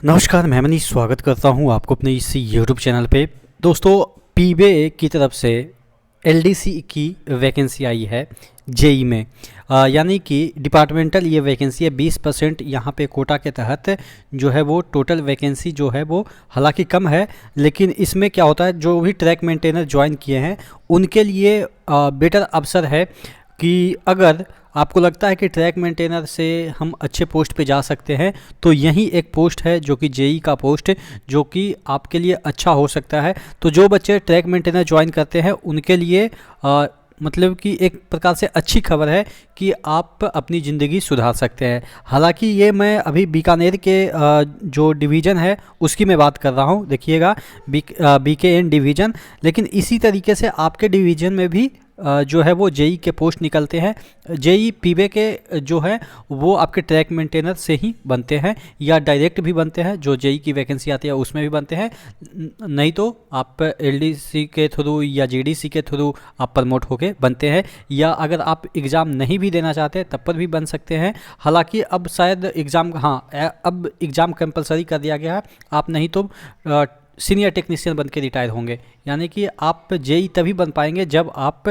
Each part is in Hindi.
नमस्कार, मैं मनीष स्वागत करता हूं आपको अपने इस यूट्यूब चैनल पे। दोस्तों, पीबीए की तरफ से एलडीसी की वैकेंसी आई है जेई में। यानी कि डिपार्टमेंटल ये वैकेंसी है। 20% यहाँ पे कोटा के तहत जो है वो टोटल वैकेंसी जो है वो हालांकि कम है, लेकिन इसमें क्या होता है, जो भी ट्रैक मेंटेनर ज्वाइन किए हैं उनके लिए बेटर अवसर है कि अगर आपको लगता है कि ट्रैक मेंटेनर से हम अच्छे पोस्ट पे जा सकते हैं तो यही एक पोस्ट है जो कि जेई का पोस्ट, जो कि आपके लिए अच्छा हो सकता है। तो जो बच्चे ट्रैक मेंटेनर ज्वाइन करते हैं उनके लिए मतलब कि एक प्रकार से अच्छी खबर है कि आप अपनी ज़िंदगी सुधार सकते हैं। हालांकि ये मैं अभी बीकानेर के जो डिवीज़न है उसकी मैं बात कर रहा हूँ। देखिएगा, बीकेएन डिवीज़न, लेकिन इसी तरीके से आपके डिवीज़न में भी जो है वो जेई के पोस्ट निकलते हैं। जेई पीबे के जो है वो आपके ट्रैक मेंटेनर से ही बनते हैं या डायरेक्ट भी बनते हैं, जो जेई की वैकेंसी आती है उसमें भी बनते हैं। नहीं तो आप एलडीसी के थ्रू या जीडीसी के थ्रू आप प्रमोट होके बनते हैं, या अगर आप एग्ज़ाम नहीं भी देना चाहते तब पर भी बन सकते हैं। हालांकि अब शायद एग्ज़ाम अब एग्ज़ाम कंपलसरी कर दिया गया है। आप नहीं तो सीनियर टेक्नीशियन बन के रिटायर होंगे, यानी कि आप जेई तभी बन पाएंगे जब आप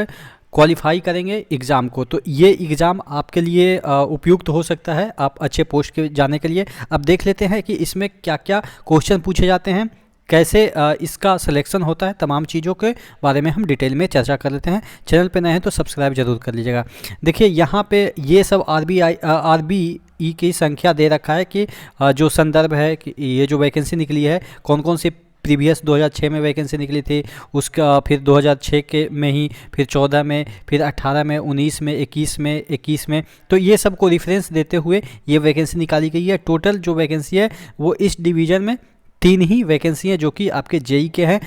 क्वालिफाई करेंगे एग्ज़ाम को। तो ये एग्ज़ाम आपके लिए उपयुक्त हो सकता है आप अच्छे पोस्ट के जाने के लिए। अब देख लेते हैं कि इसमें क्या क्या क्वेश्चन पूछे जाते हैं, कैसे इसका सिलेक्शन होता है, तमाम चीज़ों के बारे में हम डिटेल में चर्चा कर लेते हैं। चैनल पे नए हैं तो सब्सक्राइब जरूर कर लीजिएगा। देखिए, यहाँ पे ये सब आरबीई की संख्या दे रखा है कि जो संदर्भ है कि ये जो वैकेंसी निकली है कौन कौन सी प्रीवियस 2006 में वैकेंसी निकली थी, उसका फिर 2006 के में ही, फिर 14 में, फिर 18 में, 19 में, 21 में। तो ये सब को रिफरेंस देते हुए ये वैकेंसी निकाली गई है। टोटल जो वैकेंसी है वो इस डिवीज़न में 3 ही वैकेंसी हैं जो कि आपके जेई के हैं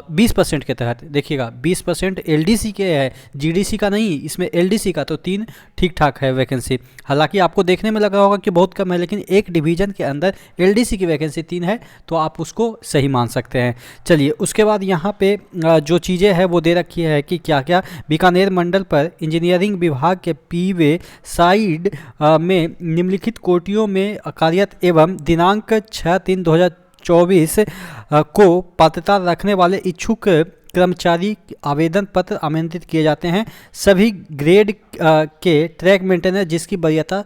20% के तहत। देखिएगा, 20% एलडीसी के है, जीडीसी का नहीं, इसमें एलडीसी का। तो 3 ठीक ठाक है वैकेंसी। हालांकि आपको देखने में लग रहा होगा कि बहुत कम है, लेकिन एक डिवीज़न के अंदर एलडीसी की वैकेंसी 3 है, तो आप उसको सही मान सकते हैं। चलिए, उसके बाद यहाँ पे जो चीज़ें हैं वो दे रखी है कि क्या क्या बीकानेर मंडल पर इंजीनियरिंग विभाग के पीवे साइड में निम्नलिखित कोटियों में कार्यरत एवं दिनांक 6/3/2024 को पात्रता रखने वाले इच्छुक कर्मचारी आवेदन पत्र आमंत्रित किए जाते हैं। सभी ग्रेड के ट्रैक मेंटेनर जिसकी वरीयता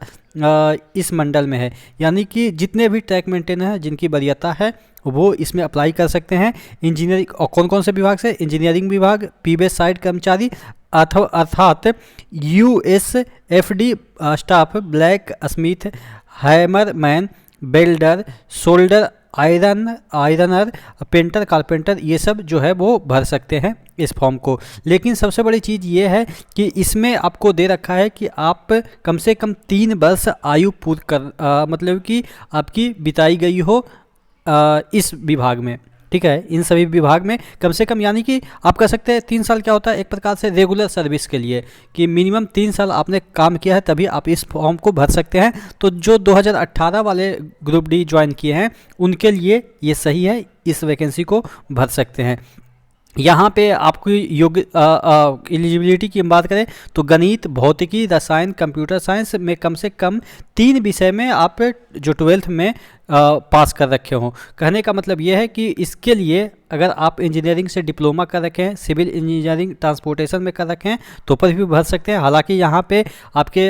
इस मंडल में है, यानी कि जितने भी ट्रैक मेंटेनर हैं जिनकी वरीयता है वो इसमें अप्लाई कर सकते हैं। इंजीनियरिंग, और कौन कौन से विभाग से? इंजीनियरिंग विभाग, पीबे साइड कर्मचारी अर्थात USFD staff, blacksmith, hammerman, welder, solder, ironer, painter, carpenter, ये सब जो है वो भर सकते हैं इस फॉर्म को। लेकिन सबसे बड़ी चीज़ ये है कि इसमें आपको दे रखा है कि आप कम से कम 3 वर्ष आयु पूर्ण कर मतलब कि आपकी बिताई गई हो इस विभाग में। ठीक है, इन सभी विभाग में कम से कम, यानी कि आप कह सकते हैं 3 साल क्या होता है एक प्रकार से रेगुलर सर्विस के लिए, कि मिनिमम 3 साल आपने काम किया है तभी आप इस फॉर्म को भर सकते हैं। तो जो 2018 वाले ग्रुप डी ज्वाइन किए हैं उनके लिए ये सही है, इस वैकेंसी को भर सकते हैं। यहाँ पे आपकी योग्य एलिजिबिलिटी की हम बात करें तो गणित, भौतिकी, रसायन, कंप्यूटर साइंस में कम से कम 3 विषय में आप जो 12th में पास कर रखे हों। कहने का मतलब ये है कि इसके लिए अगर आप इंजीनियरिंग से डिप्लोमा कर रखे हैं, सिविल इंजीनियरिंग ट्रांसपोर्टेशन में कर रखे हैं तो पर भी भर सकते हैं। हालांकि यहाँ पे आपके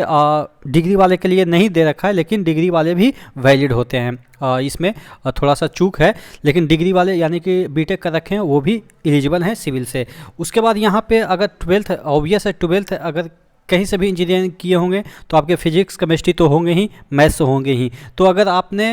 डिग्री वाले के लिए नहीं दे रखा है, लेकिन डिग्री वाले भी वैलिड होते हैं। इसमें थोड़ा सा चूक है, लेकिन डिग्री वाले यानी कि बीटेक कर रखे हैं वो भी एलिजिबल हैं सिविल से। उसके बाद यहाँ पे अगर 12th, ऑब्वियस है 12th अगर कहीं से भी इंजीनियरिंग किए होंगे तो आपके फिजिक्स, केमिस्ट्री तो होंगे ही, मैथ्स तो होंगे ही। तो अगर आपने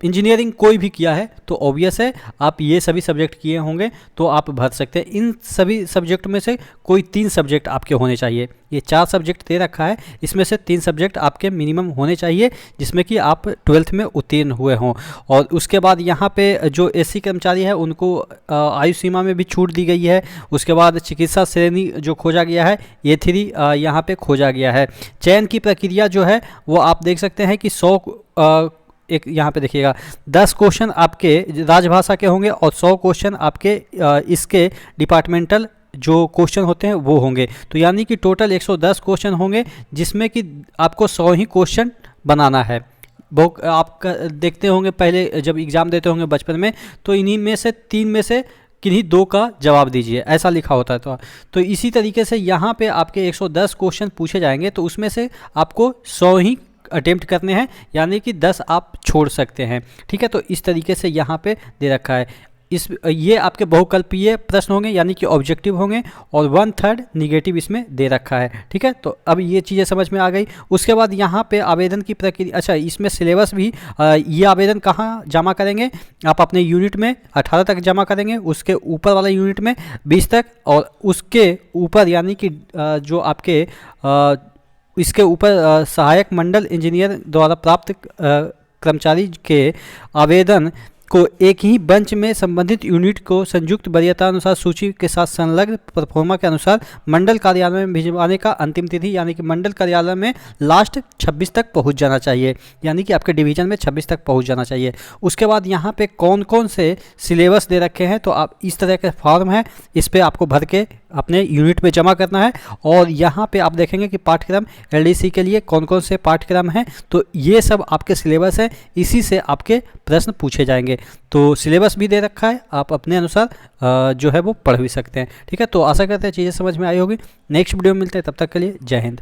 इंजीनियरिंग कोई भी किया है तो ऑब्वियस है आप ये सभी सब्जेक्ट किए होंगे तो आप भर सकते हैं। इन सभी सब्जेक्ट में से कोई 3 सब्जेक्ट आपके होने चाहिए। ये 4 सब्जेक्ट दे रखा है, इसमें से 3 सब्जेक्ट आपके मिनिमम होने चाहिए जिसमें कि आप 12th में उत्तीर्ण हुए हों। और उसके बाद यहाँ पे जो एससी कर्मचारी है उनको आयु सीमा में भी छूट दी गई है। उसके बाद चिकित्सा श्रेणी जो खोजा गया है ये 3 यहाँ पे खोजा गया है। चयन की प्रक्रिया जो है वो आप देख सकते हैं कि 100 एक यहाँ पे देखिएगा 10 क्वेश्चन आपके राजभाषा के होंगे और 100 क्वेश्चन आपके इसके डिपार्टमेंटल जो क्वेश्चन होते हैं वो होंगे। तो यानी कि टोटल 110 क्वेश्चन होंगे जिसमें कि आपको 100 ही क्वेश्चन बनाना है। बहुत आप देखते होंगे पहले जब एग्ज़ाम देते होंगे बचपन में, तो इन्हीं में से 3 में से किन्हीं 2 का जवाब दीजिए, ऐसा लिखा होता है। तो इसी तरीके से यहाँ पे आपके 110 क्वेश्चन पूछे जाएंगे, तो उसमें से आपको 100 ही अटेम्प्ट करने हैं, यानी कि 10 आप छोड़ सकते हैं। ठीक है, तो इस तरीके से यहाँ पे दे रखा है। ये आपके बहुकल्पीय प्रश्न होंगे, यानी कि ऑब्जेक्टिव होंगे, और 1/3 निगेटिव इसमें दे रखा है। ठीक है, तो अब ये चीज़ें समझ में आ गई। उसके बाद यहाँ पे आवेदन की प्रक्रिया, अच्छा इसमें सिलेबस भी, ये आवेदन कहाँ जमा करेंगे, आप अपने यूनिट में 18 तक जमा करेंगे, उसके ऊपर वाला यूनिट में 20 तक, और उसके ऊपर यानी कि जो आपके इसके ऊपर सहायक मंडल इंजीनियर द्वारा प्राप्त कर्मचारी के आवेदन को एक ही बंच में संबंधित यूनिट को संयुक्त वरीयता अनुसार सूची के साथ संलग्न परफॉर्मा के अनुसार मंडल कार्यालय में भिजवाने का अंतिम तिथि, यानी कि मंडल कार्यालय में लास्ट 26 तक पहुंच जाना चाहिए, यानी कि आपके डिवीजन में 26 तक पहुंच जाना चाहिए। उसके बाद यहाँ पे कौन कौन से सिलेबस दे रखे हैं, तो आप इस तरह के फॉर्म है, इस पर आपको भर के अपने यूनिट में जमा करना है। और यहाँ पे आप देखेंगे कि पाठ्यक्रम एलडीसी के लिए कौन कौन से पाठ्यक्रम हैं, तो ये सब आपके सिलेबस है, इसी से आपके प्रश्न पूछे जाएंगे। तो सिलेबस भी दे रखा है, आप अपने अनुसार जो है वो पढ़ भी सकते हैं। ठीक है, तो आशा करते हैं चीज़ें समझ में आई होगी। नेक्स्ट वीडियो में मिलते हैं, तब तक के लिए जय हिंद।